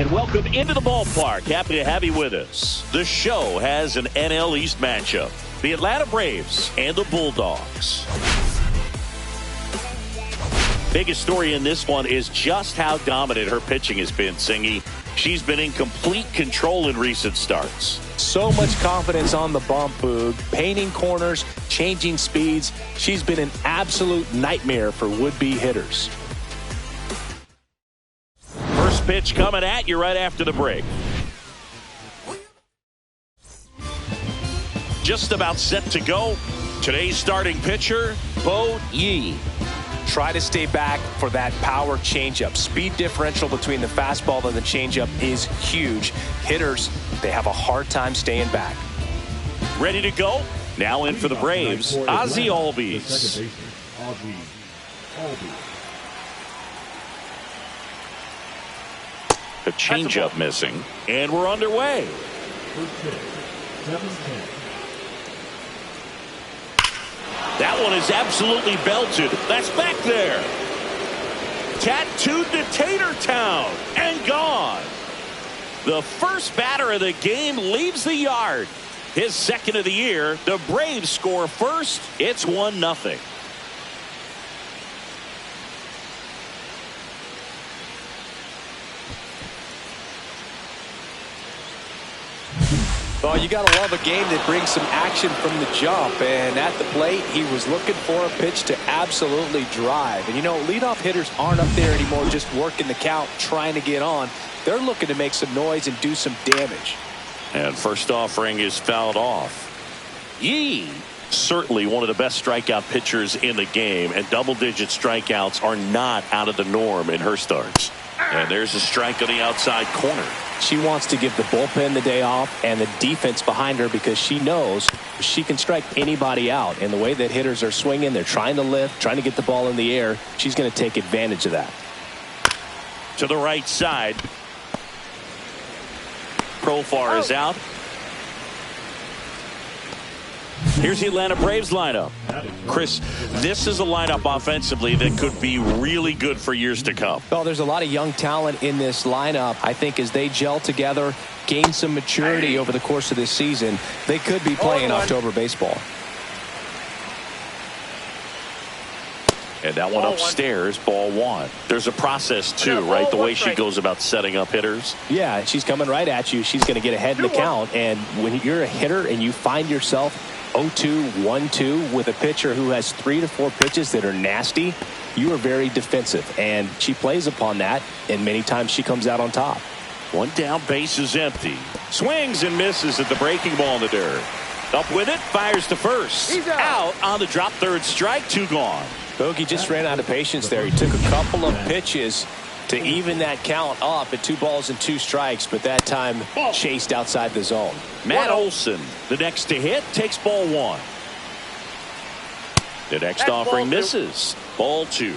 And welcome into the ballpark. Happy to have you with us. The show has an NL East matchup. The Atlanta Braves and the Bulldogs. Biggest story in this one is just how dominant her pitching has been, Singy. She's been in complete control in recent starts. So much confidence on the bump, Boog. Painting corners, changing speeds. She's been an absolute nightmare for would-be hitters. First pitch coming at you right after the break. Just about set to go. Today's starting pitcher, Bo Yi. Try to stay back for that power changeup. Speed differential between the fastball and the changeup is huge. Hitters, they have a hard time staying back. Ready to go? Now in for the Braves, Ozzie Albies. The changeup missing, and we're underway. That one is absolutely belted. That's back there. Tattooed to Tater Town and gone. The first batter of the game leaves the yard. His second of the year. The Braves score first. It's 1-0. Well, you got to love a game that brings some action from the jump. And at the plate, he was looking for a pitch to absolutely drive. And, you know, leadoff hitters aren't up there anymore just working the count, trying to get on. They're looking to make some noise and do some damage. And first offering is fouled off. Yi, certainly one of the best strikeout pitchers in the game. And double-digit strikeouts are not out of the norm in her starts. And there's a strike on the outside corner. She wants to give the bullpen the day off and the defense behind her because she knows she can strike anybody out. And the way that hitters are swinging, they're trying to lift, trying to get the ball in the air. She's going to take advantage of that. To the right side. Profar is out. Here's the Atlanta Braves lineup. Chris, this is a lineup offensively that could be really good for years to come. Well, there's a lot of young talent in this lineup. I think as they gel together, gain some maturity over the course of this season, they could be playing October baseball. And that one upstairs, ball one. There's a process, too, right? The way she goes about setting up hitters. Yeah, and she's coming right at you. She's going to get ahead in the count. And when you're a hitter and you find yourself 0-2, 1-2 with a pitcher who has 3 to 4 pitches that are nasty, you are very defensive. And she plays upon that, and many times she comes out on top. One down, base is empty. Swings and misses at the breaking ball in the dirt. Up with it, fires to first. He's out on the drop third strike, 2 gone. Bogey just ran out of patience there. He took a couple of pitches to even that count up at 2 balls and 2 strikes, but that time chased outside the zone. Matt Olson, the next to hit, takes ball 1. The next offering misses. Ball 2.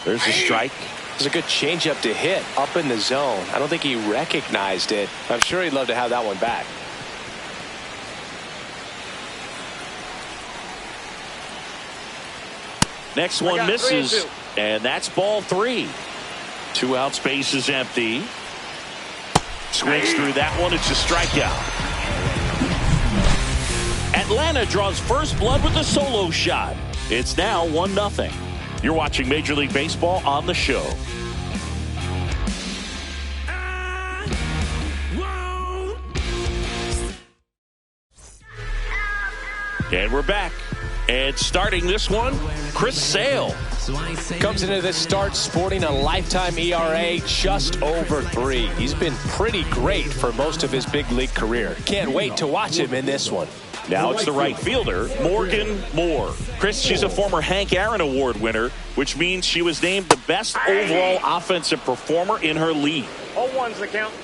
There's a strike. It's a good changeup to hit up in the zone. I don't think he recognized it. I'm sure he'd love to have that one back. Next one misses, and that's ball 3. 2 outs, base is empty. Swings through that one. It's a strikeout. Atlanta draws first blood with a solo shot. It's now 1-0. You're watching Major League Baseball on the show. And we're back. And starting this one, Chris Sale. Comes into this start sporting a lifetime ERA just over 3. He's been pretty great for most of his big league career. Can't wait to watch him in this one. Now it's the right fielder, Morgan Moore. Chris, she's a former Hank Aaron Award winner, which means she was named the best overall offensive performer in her league. 0-1's the count.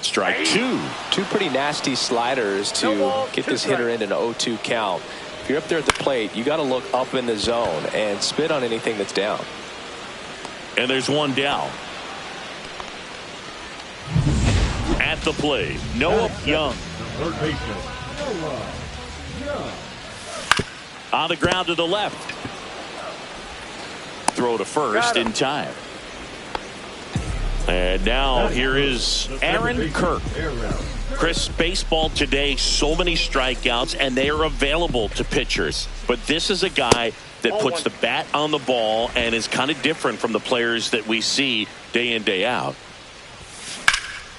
Strike 2. 2 pretty nasty sliders to get this hitter in an 0-2 count. If you're up there at the plate, you got to look up in the zone and spit on anything that's down. And there's one down. At the plate, Noah Young. On the ground to the left. Throw to first in time. And now here is Aaron Kirk. Chris, baseball today, so many strikeouts, and they are available to pitchers. But this is a guy that puts the bat on the ball and is kind of different from the players that we see day in, day out.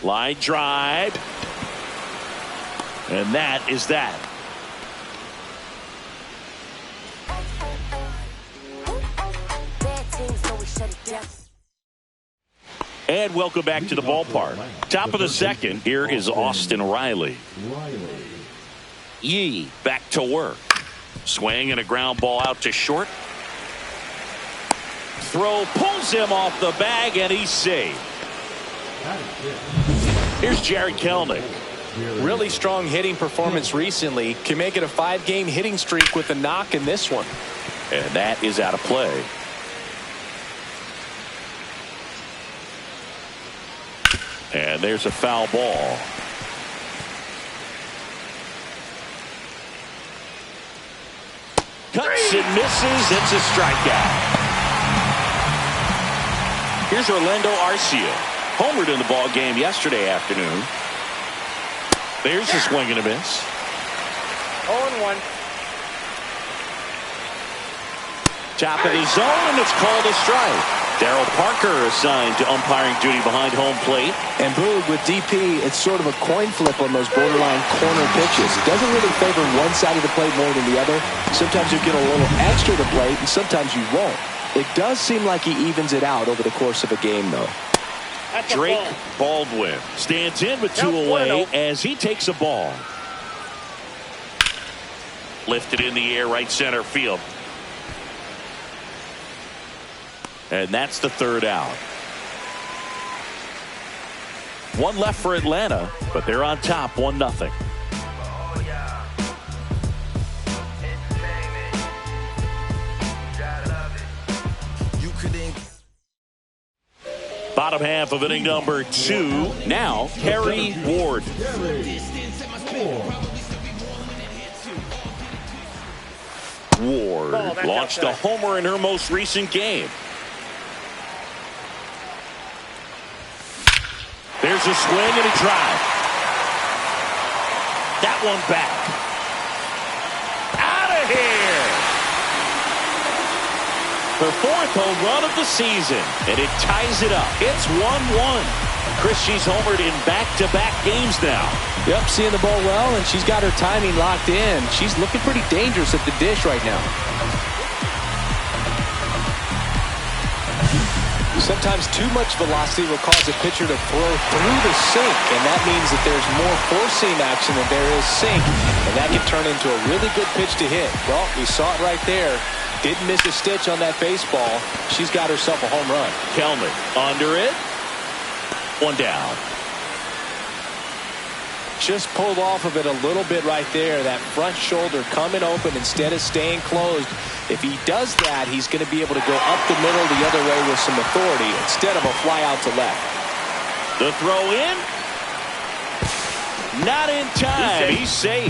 Line drive. And that is that. And welcome back to the ballpark. Top of the second, here is Austin Riley. Yee back to work. Swing and a ground ball out to short. Throw pulls him off the bag, and he's safe. Here's Jared Kelenic. Really strong hitting performance recently. Can make it a 5-game hitting streak with a knock in this one. And that is out of play. And there's a foul ball. Cuts and misses. It's a strikeout. Here's Orlando Arcia. Homered in the ball game yesterday afternoon. There's a swing and a miss. 0-1. Top of the zone, and it's called a strike. Darryl Parker assigned to umpiring duty behind home plate. And Boog, with DP, it's sort of a coin flip on those borderline corner pitches. It doesn't really favor one side of the plate more than the other. Sometimes you get a little extra to plate, and sometimes you won't. It does seem like he evens it out over the course of a game, though. Drake Baldwin stands in with 2 away as he takes a ball. Lifted in the air, right center field. And that's the third out. One left for Atlanta, but they're on top 1-0. Bottom half of inning number 2. Now, Harry Ward. Ward launched a homer in her most recent game. There's a swing and a drive. That one back. Out of here. Her 4th home run of the season, and it ties it up. It's 1-1. Chris, she's homered in back-to-back games now. Yep, seeing the ball well, and she's got her timing locked in. She's looking pretty dangerous at the dish right now. Sometimes too much velocity will cause a pitcher to throw through the sink, and that means that there's more four-seam action than there is sink, and that can turn into a really good pitch to hit. Well, we saw it right there. Didn't miss a stitch on that baseball. She's got herself a home run. Kelenic under it. One down. Just pulled off of it a little bit right there. That front shoulder coming open instead of staying closed. If he does that, he's going to be able to go up the middle the other way with some authority instead of a fly out to left. The throw in. Not in time. He's safe.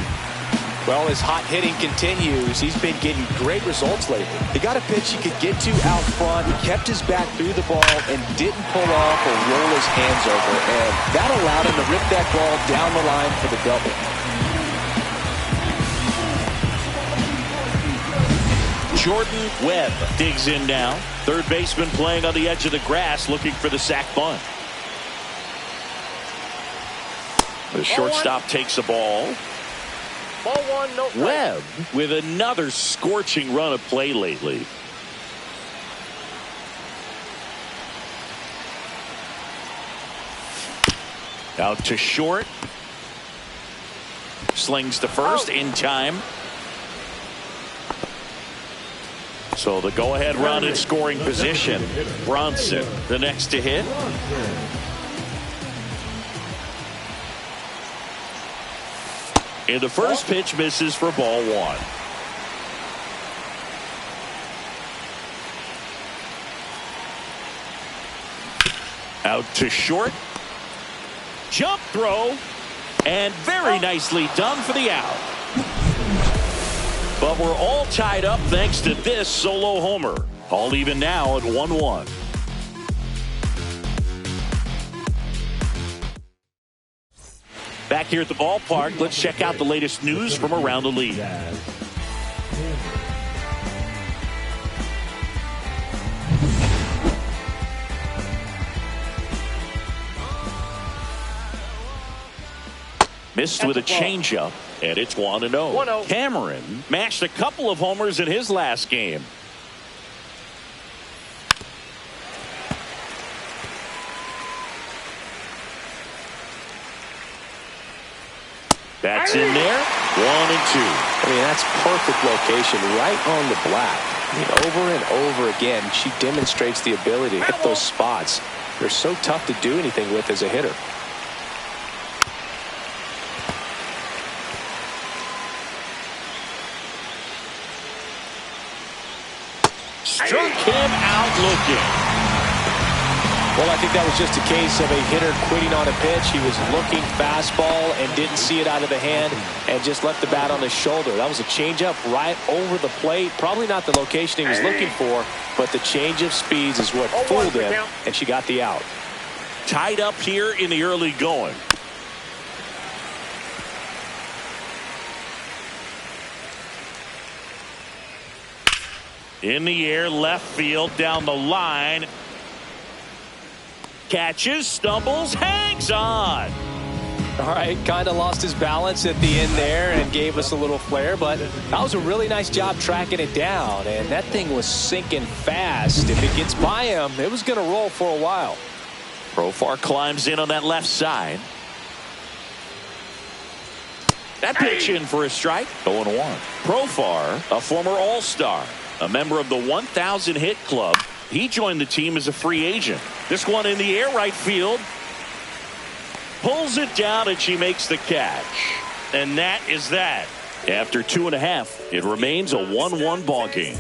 Well, his hot hitting continues. He's been getting great results lately. He got a pitch he could get to out front. He kept his back through the ball and didn't pull off or roll his hands over. And that allowed him to rip that ball down the line for the double. Jordan Webb digs in now. Third baseman playing on the edge of the grass looking for the sac bunt. The shortstop takes the ball. Ball 1, no play. Webb with another scorching run of play lately. Out to short. Slings to first in time. So the go-ahead run in scoring position. Bronson, the next to hit. And the first pitch misses for ball 1. Out to short. Jump throw. And very nicely done for the out. But we're all tied up thanks to this solo homer. All even now at 1-1. Back here at the ballpark, let's check out the latest news from around the league. Missed with a changeup, and it's 1-0. Cameron mashed a couple of homers in his last game. That's in there. 1-2. I mean, that's perfect location, right on the black. I mean, over and over again, she demonstrates the ability to hit those spots. They're so tough to do anything with as a hitter. Struck him out looking. Well, I think that was just a case of a hitter quitting on a pitch. He was looking fastball and didn't see it out of the hand and just left the bat on his shoulder. That was a changeup right over the plate. Probably not the location he was looking for, but the change of speeds is what fooled him, and she got the out. Tied up here in the early going. In the air, left field, down the line. Catches, stumbles, hangs on. All right, kind of lost his balance at the end there and gave us a little flare, but that was a really nice job tracking it down, and that thing was sinking fast. If it gets by him, it was going to roll for a while. Profar climbs in on that left side. That pitch in for a strike. 0-1. Profar, a former All-Star, a member of the 1,000 hit club. He joined the team as a free agent. This one in the air, right field. Pulls it down, and she makes the catch. And that is that. After 2.5, it remains a 1-1 ball game.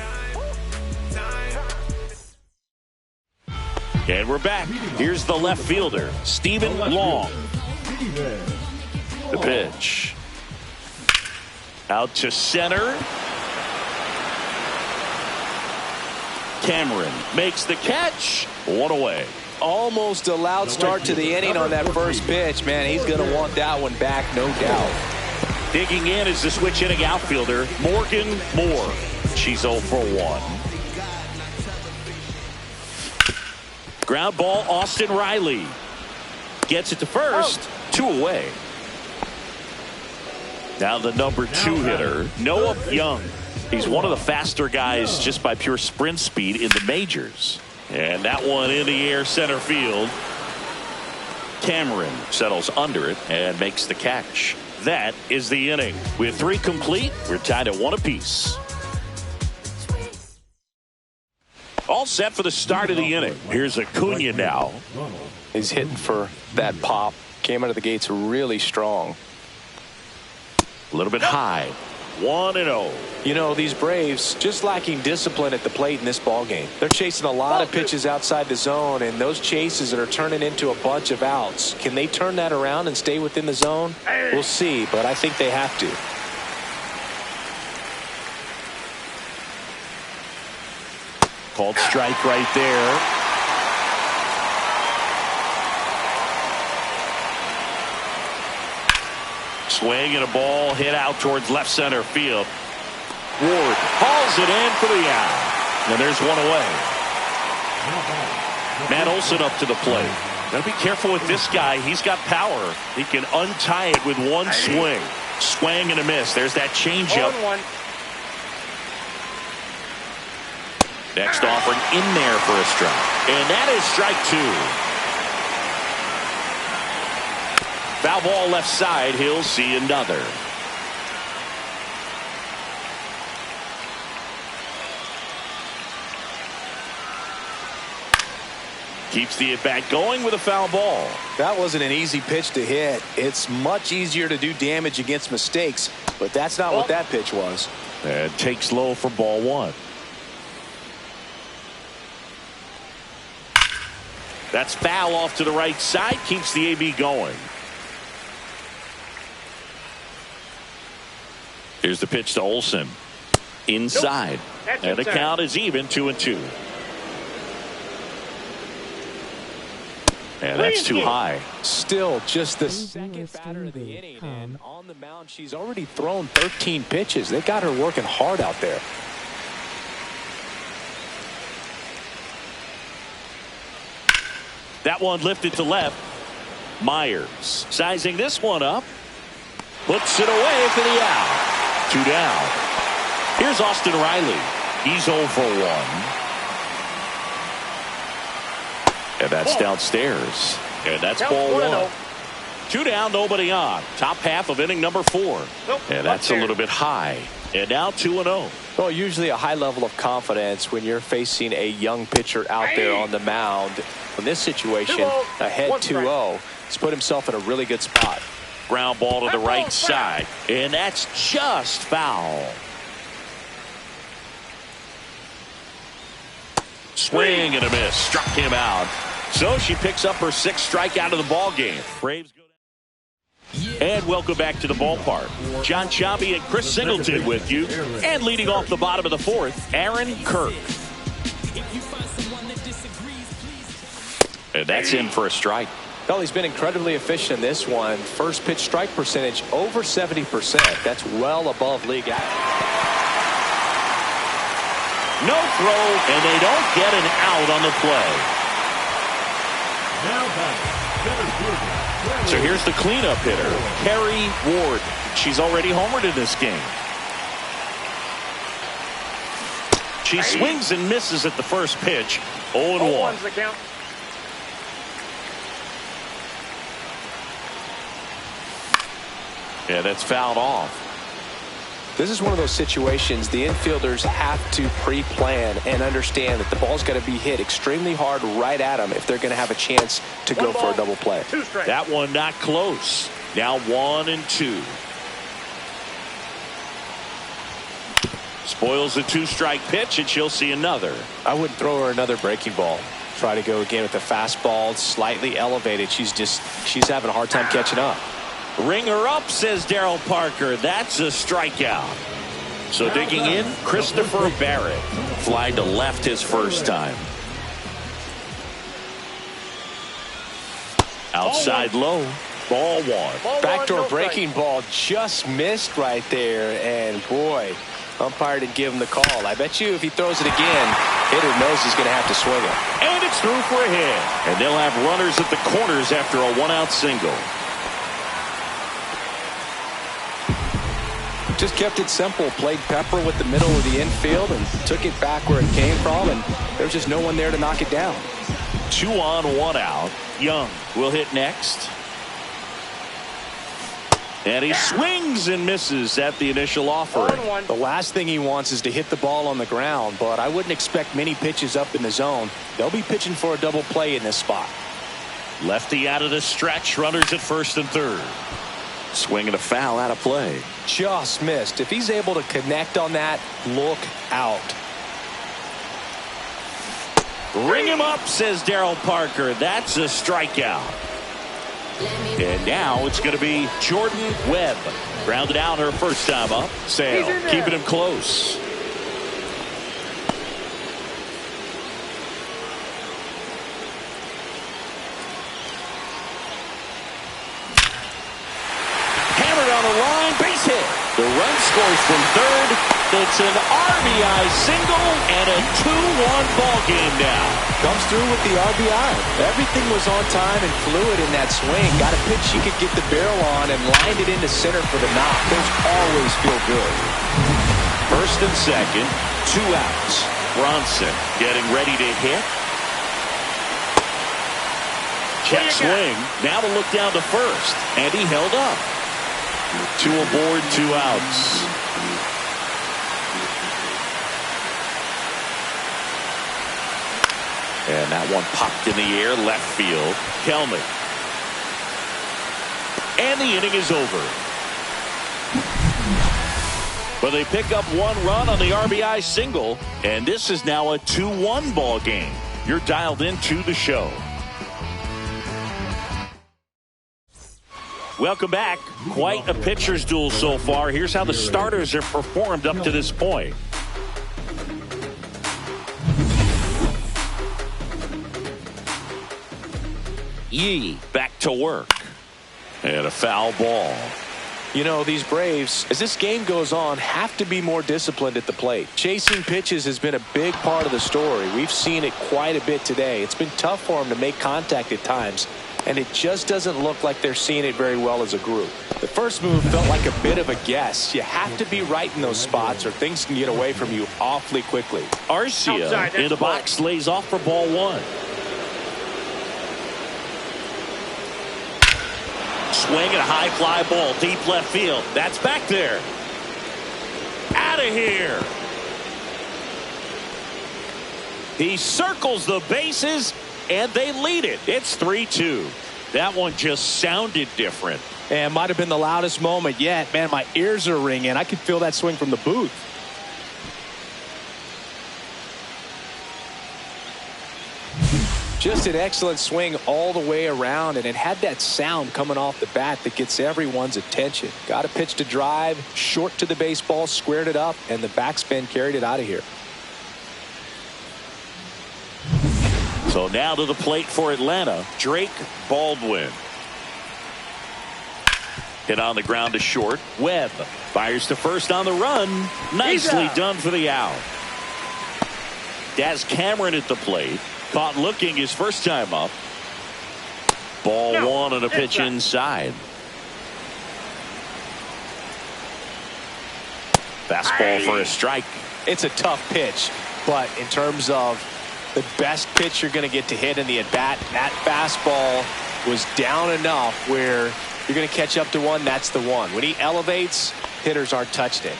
And we're back. Here's the left fielder, Stephen Long. The pitch. Out to center. Cameron makes the catch. One away. Almost a loud start to the inning on that first pitch. Man, he's going to want that one back, no doubt. Digging in is the switch hitting outfielder, Morgan Moore. She's 0 for 1. Ground ball, Austin Riley. Gets it to first. 2 away. Now the number 2 hitter, Noah Young. He's one of the faster guys just by pure sprint speed in the majors. And that one in the air, center field. Cameron settles under it and makes the catch. That is the inning. With 3 complete, we're tied at 1 apiece. All set for the start of the inning. Here's Acuna now. He's hitting for that pop. Came out of the gates really strong. A little bit high. 1-0. You know, these Braves just lacking discipline at the plate in this ball game. They're chasing a lot of pitches outside the zone, and those chases that are turning into a bunch of outs. Can they turn that around and stay within the zone? We'll see, but I think they have to. Called strike right there. Swing and a ball hit out towards left center field. Ward hauls it in for the out. And there's one away. Matt Olson up to the plate. Gotta be careful with this guy. He's got power. He can untie it with one swing. Swing and a miss. There's that changeup. 0-1. Next offering in there for a strike. And that is strike 2. Foul ball left side. He'll see another. Keeps the at-bat going with a foul ball. That wasn't an easy pitch to hit. It's much easier to do damage against mistakes, but that's not what that pitch was. And takes low for ball 1. That's foul off to the right side. Keeps the AB going. Here's the pitch to Olson. inside. That's And the inside. count is even 2-2. And that's too high. Still just the second batter of the inning, and on the mound she's already thrown 13 pitches. They got her working hard out there. That one lifted to left. Myers sizing this one up. Puts it away for the out. 2 down. Here's Austin Riley. He's 0 for 1. And that's downstairs. And that's ball 1. 2 down, nobody on. Top half of inning number 4. And that's a little bit high. And now 2-0. Well, usually a high level of confidence when you're facing a young pitcher out there on the mound. In this situation, ahead 2-0, he's put himself in a really good spot. Ground ball to the right side. And that's just foul. Swing and a miss. Struck him out. So she picks up her 6th strikeout of the ball game. Braves go down. And welcome back to the ballpark. John Sciambi and Chris Singleton with you. And leading off the bottom of the 4th, Aaron Kirk. And that's in for a strike. Well, he's been incredibly efficient in this one. First pitch strike percentage over 70%. That's well above league average. No throw, and they don't get an out on the play. So here's the cleanup hitter, Carrie Ward. She's already homered in this game. She swings and misses at the first pitch. 0-1. The count. Yeah, that's fouled off. This is one of those situations the infielders have to pre-plan and understand that the ball's got to be hit extremely hard right at them if they're going to have a chance to go for a double play. That one not close. Now 1-2. Spoils the 2-strike pitch, and she'll see another. I wouldn't throw her another breaking ball. Try to go again with the fastball, slightly elevated. She's having a hard time catching up. Ring her up, says Darryl Parker. That's a strikeout. So digging in, Christopher Barrett. Fly to left his first time. Outside low. Ball 1. Backdoor breaking ball just missed right there. And boy, umpire didn't give him the call. I bet you if he throws it again, hitter knows he's going to have to swing it. And it's through for a hit. And they'll have runners at the corners after a 1-out single. Just kept it simple. Played pepper with the middle of the infield and took it back where it came from, and there's just no one there to knock it down. 2 on, 1 out. Young will hit next. And he swings and misses at the initial offering. The last thing he wants is to hit the ball on the ground, but I wouldn't expect many pitches up in the zone. They'll be pitching for a double play in this spot. Lefty out of the stretch. Runners at first and third. Swinging a foul out of play. Just missed. If he's able to connect on that, look out. Ring him up, says Darryl Parker. That's a strikeout. And now it's going to be Jordan Webb. Grounded out her first time up. Sale keeping him close. Hammered on the line, base hit. The run scores from third. It's an RBI single and a 2-1 ball game now. Comes through with the RBI. Everything was on time and fluid in that swing. Got a pitch she could get the barrel on and lined it into center for the knock. Those always feel good. First and second, 2 outs. Bronson getting ready to hit. Check swing. Now to look down to first. And he held up. 2 aboard, 2 outs. And that one popped in the air, left field. Kelman. And the inning is over. But they pick up 1 run on the RBI single. And this is now a 2-1 ball game. You're dialed into the show. Welcome back. Quite a pitcher's duel so far. Here's how the starters have performed up to this point. Yee back to work. And a foul ball. You know, these Braves, as this game goes on, have to be more disciplined at the plate. Chasing pitches has been a big part of the story. We've seen it quite a bit today. It's been tough for them to make contact at times, and it just doesn't look like they're seeing it very well as a group. The first move felt like a bit of a guess. You have to be right in those spots or things can get away from you awfully quickly. Arcia Outside, in the box lays off for ball one. Swing and a high fly ball deep left field. That's back there. Out of here. He circles the bases and they lead it. It's 3-2. That one just sounded different. And might have been the loudest moment yet. Man, my ears are ringing. I could feel that swing from the booth. Just an excellent swing all the way around, and it had that sound coming off the bat that gets everyone's attention. Got a pitch to drive, short to the baseball, squared it up, and the backspin carried it out of here. So now to the plate for Atlanta, Drake Baldwin. Hit on the ground to short. Webb fires to first on the run. Nicely done for the out. Daz Cameron at the plate. Caught looking his first time up. Ball one and a pitch inside. Fastball for a strike. It's a tough pitch, but in terms of the best pitch you're going to get to hit in the at-bat, that fastball was down enough where you're going to catch up to one. That's the one. When he elevates, hitters aren't touched it.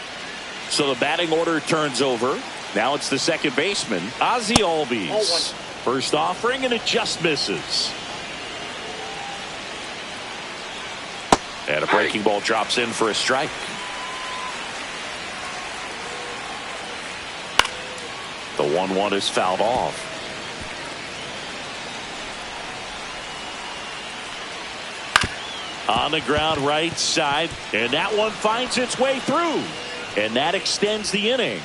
So the batting order turns over. Now it's the second baseman, Ozzie Albies. First offering, and it just misses. And a breaking ball drops in for a strike. The 1-1 is fouled off. On the ground right side, and that one finds its way through. And that extends the inning.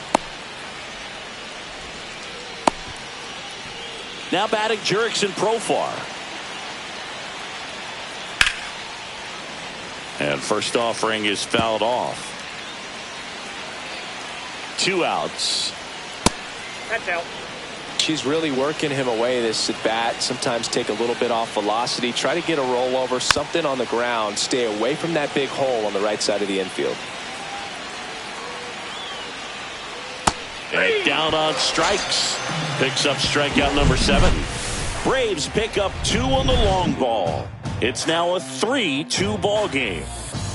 Now batting Jurickson Profar. And first offering is fouled off. 2 outs. That's out. She's really working him away this at bat. Sometimes take a little bit off velocity. Try to get a rollover, something on the ground. Stay away from that big hole on the right side of the infield. And down on strikes. Picks up strikeout number 7. Braves pick up 2 on the long ball. It's now a 3-2 ball game.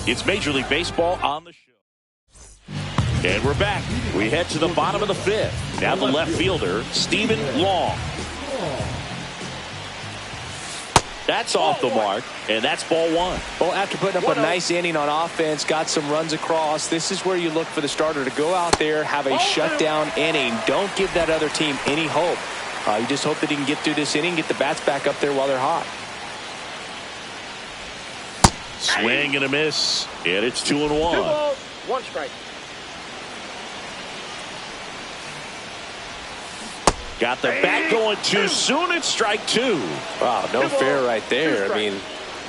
It's Major League Baseball on the show. And we're back. We head to the bottom of the 5th. Now the left fielder, Stephen Long. That's off the mark, and that's ball 1. Well, after putting up a nice inning on offense, got some runs across, this is where you look for the starter to go out there, have a shutdown inning. Don't give that other team any hope. You just hope that he can get through this inning, get the bats back up there while they're hot. Swing and a miss, and it's 2-1. 2 balls, 1 strike. Got the bat going too soon. It's strike 2. Wow, no fair right there. I mean,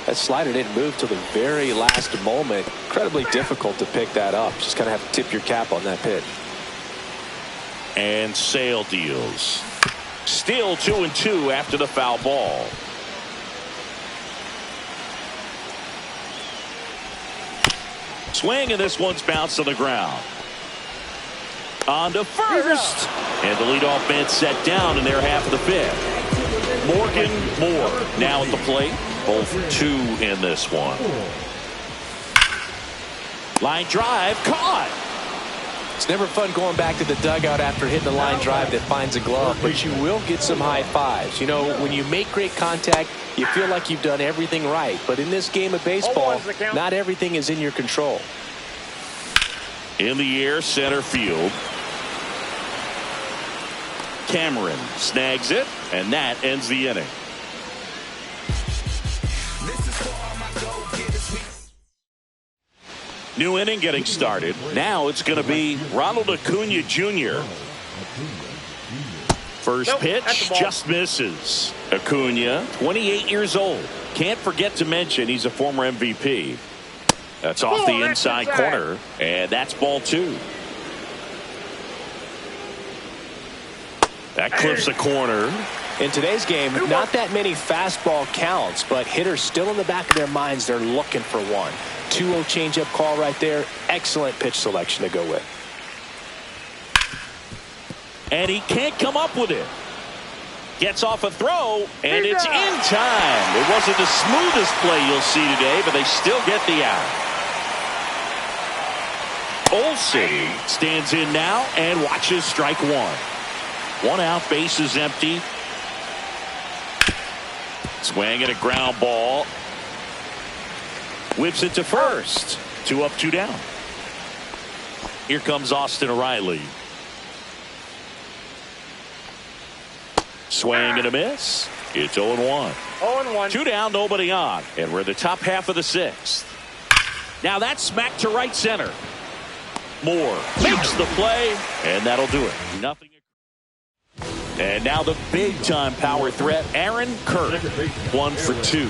that slider didn't move till the very last moment. Incredibly difficult to pick that up. Just kind of have to tip your cap on that pitch. And Sale deals. Still 2-2 after the foul ball. Swing, and this one's bounced on the ground. On to first. And the leadoff man set down in their half of the 5th. Morgan Moore now at the plate. Both 2 in this one. Line drive caught. It's never fun going back to the dugout after hitting a line drive that finds a glove, but you will get some high fives. You know, when you make great contact, you feel like you've done everything right. But in this game of baseball, not everything is in your control. In the air, center field. Cameron snags it, and that ends the inning. New inning getting started. Now it's going to be Ronald Acuna Jr. First pitch just misses. Acuna, 28 years old. Can't forget to mention he's a former MVP. That's off the inside corner, and that's ball 2. That clips the corner. In today's game, not that many fastball counts, but hitters still in the back of their minds, they're looking for one. 2-0 changeup call right there. Excellent pitch selection to go with. And he can't come up with it. Gets off a throw, and it's in time. It wasn't the smoothest play you'll see today, but they still get the out. Olsen stands in now and watches strike 1. 1 out, base is empty. Swing and a ground ball. Whips it to first. 2 up, 2 down. Here comes Austin Riley. Swing and a miss. It's 0-1. 0-1. 2 down, nobody on. And we're in the top half of the 6th. Now that's smacked to right center. Moore makes the play, and that'll do it. Nothing. And now the big-time power threat, Aaron Kirk. 1 for 2.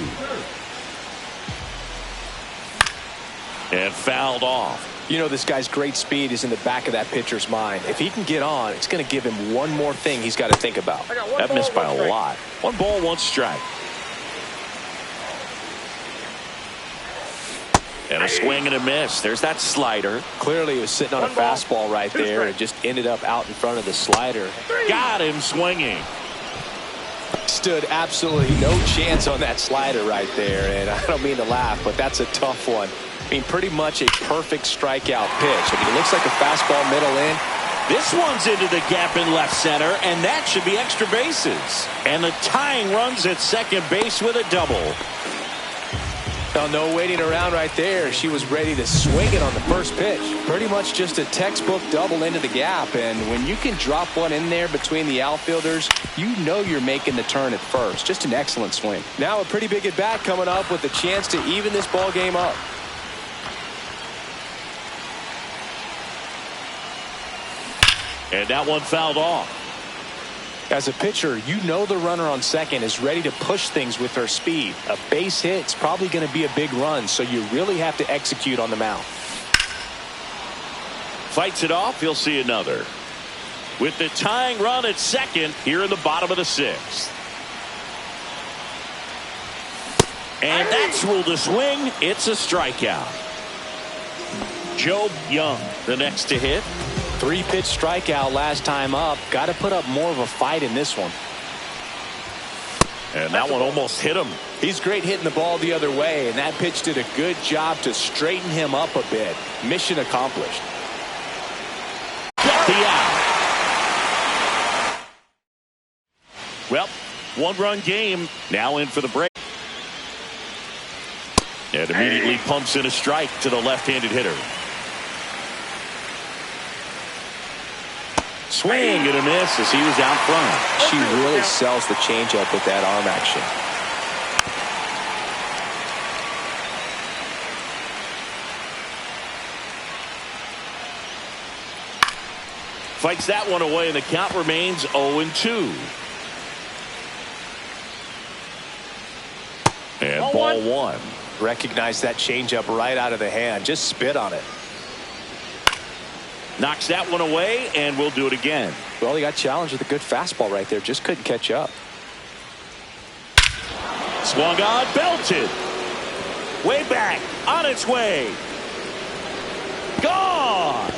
And fouled off. You know, this guy's great speed is in the back of that pitcher's mind. If he can get on, it's going to give him one more thing he's got to think about. That missed by a lot. 1 ball, 1 strike. And a swing and a miss. There's that slider. Clearly he was sitting on a fastball right there and just ended up out in front of the slider. Got him swinging. Stood absolutely no chance on that slider right there. And I don't mean to laugh, but that's a tough one. I mean, pretty much a perfect strikeout pitch. I mean, it looks like a fastball middle in. This one's into the gap in left center, and that should be extra bases. And the tying runs at second base with a double. Oh, no waiting around right there. She was ready to swing it on the first pitch. Pretty much just a textbook double into the gap. And when you can drop one in there between the outfielders, you know you're making the turn at first. Just an excellent swing. Now a pretty big at-bat coming up with a chance to even this ball game up. And that one fouled off. As a pitcher, you know the runner on second is ready to push things with her speed. A base hit's probably going to be a big run, so you really have to execute on the mound. Fights it off. He'll see another. With the tying run at second here in the bottom of the 6th. And that's ruled a swing. It's a strikeout. Joe Young, the next to hit. 3-pitch strikeout last time up. Got to put up more of a fight in this one. And that one almost hit him. He's great hitting the ball the other way, and that pitch did a good job to straighten him up a bit. Mission accomplished. Got the out. Well, 1-run game. Now in for the break. And immediately pumps in a strike to the left-handed hitter. Swing and a miss as he was out front. She really sells the changeup with that arm action. Fights that one away, and the count remains 0-2. And ball 1. Recognize that changeup right out of the hand. Just spit on it. Knocks that one away, and we'll do it again. Well, he got challenged with a good fastball right there. Just couldn't catch up. Swung on, belted. Way back, on its way. Gone.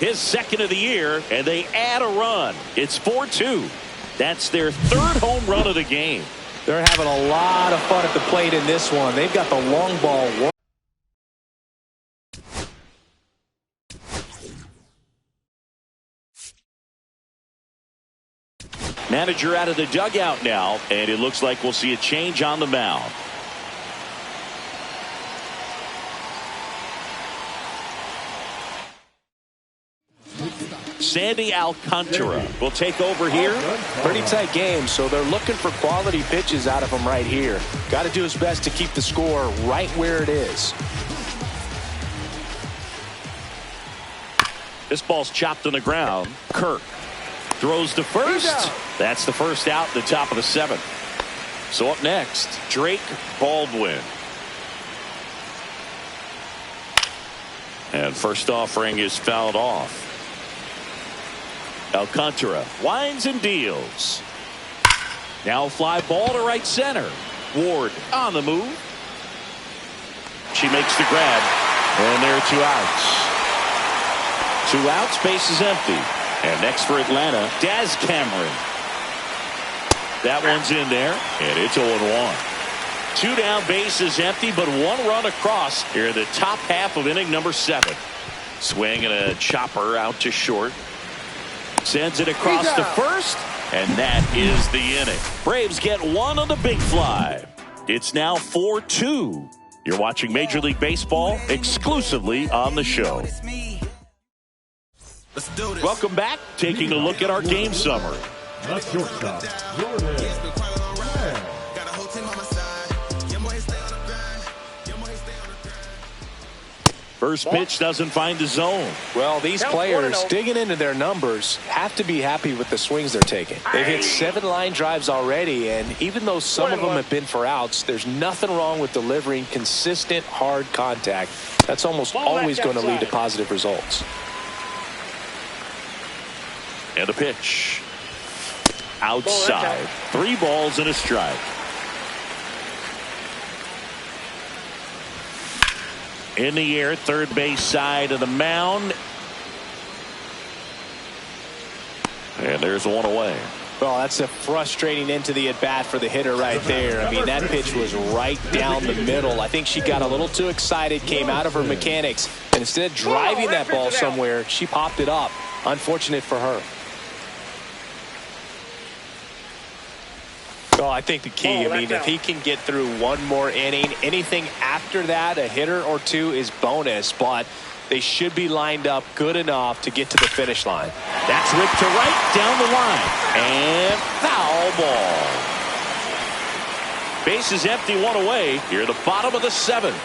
His second of the year, and they add a run. It's 4-2. That's their 3rd home run of the game. They're having a lot of fun at the plate in this one. They've got the long ball. Manager out of the dugout now, and it looks like we'll see a change on the mound. Sandy Alcantara will take over here. Pretty tight game, so they're looking for quality pitches out of him right here. Got to do his best to keep the score right where it is. This ball's chopped on the ground. Kirk Throws to first. That's the first out, the top of the 7th. So up next, Drake Baldwin. And first offering is fouled off. Alcantara winds and deals. Now fly ball to right center. Ward on the move. She makes the grab. And there are 2 outs. 2 outs, base is empty. And next for Atlanta, Daz Cameron. That one's in there, and it's 0-1. 2 down, base is empty, but 1 run across here in the top half of inning number 7. Swing and a chopper out to short. Sends it across to first, and that is the inning. Braves get 1 on the big fly. It's now 4-2. You're watching Major League Baseball exclusively on the show. Welcome back. Taking a look at our game summary. That's shortstop, Jordan. First pitch doesn't find the zone. Well, these players digging into their numbers have to be happy with the swings they're taking. They've hit 7 line drives already, and even though some of them have been for outs, there's nothing wrong with delivering consistent, hard contact. That's almost always going to lead to positive results. And a pitch. Outside. 3 balls and a strike. In the air, third base side of the mound. And there's 1 away. Well, that's a frustrating end to the at-bat for the hitter right there. I mean, that pitch was right down the middle. I think she got a little too excited, came out of her mechanics, and instead of driving that ball somewhere, she popped it up. Unfortunate for her. Well, I think the key, I mean, if he can get through 1 more inning, anything after that, a hitter or 2 is bonus, but they should be lined up good enough to get to the finish line. That's ripped to right down the line. And foul ball. Base is empty, 1 away. Here at the bottom of the 7th.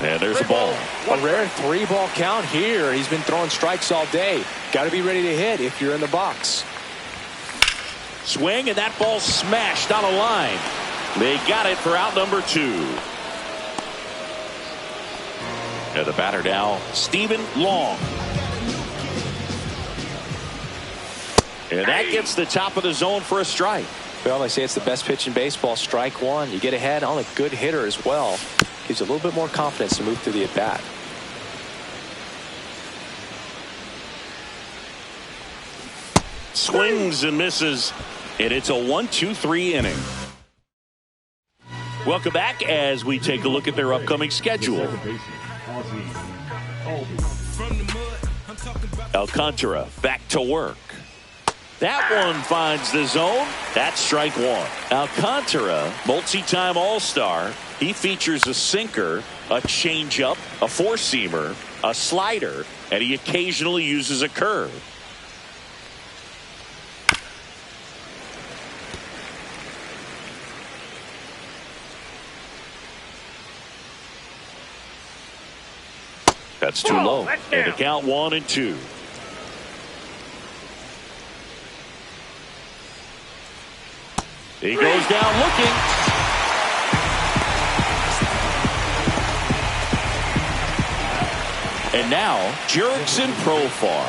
And there's a ball. A rare 3-ball count here. He's been throwing strikes all day. Got to be ready to hit if you're in the box. Swing, and that ball smashed on a line. They got it for out number 2. And the batter now, Stephen Long. And that gets the top of the zone for a strike. Well, they say it's the best pitch in baseball. Strike 1. You get ahead on a good hitter as well. Gives you a little bit more confidence to move through the at-bat. Swings and misses, and it's a 1-2-3 inning. Welcome back as we take a look at their upcoming schedule. Alcantara back to work. That one finds the zone. That's strike 1. Alcantara, multi-time All-Star. He features a sinker, a changeup, a four-seamer, a slider, and he occasionally uses a curve. That's too low. And the count 1-2. He goes down looking. And now, Jurickson Profar.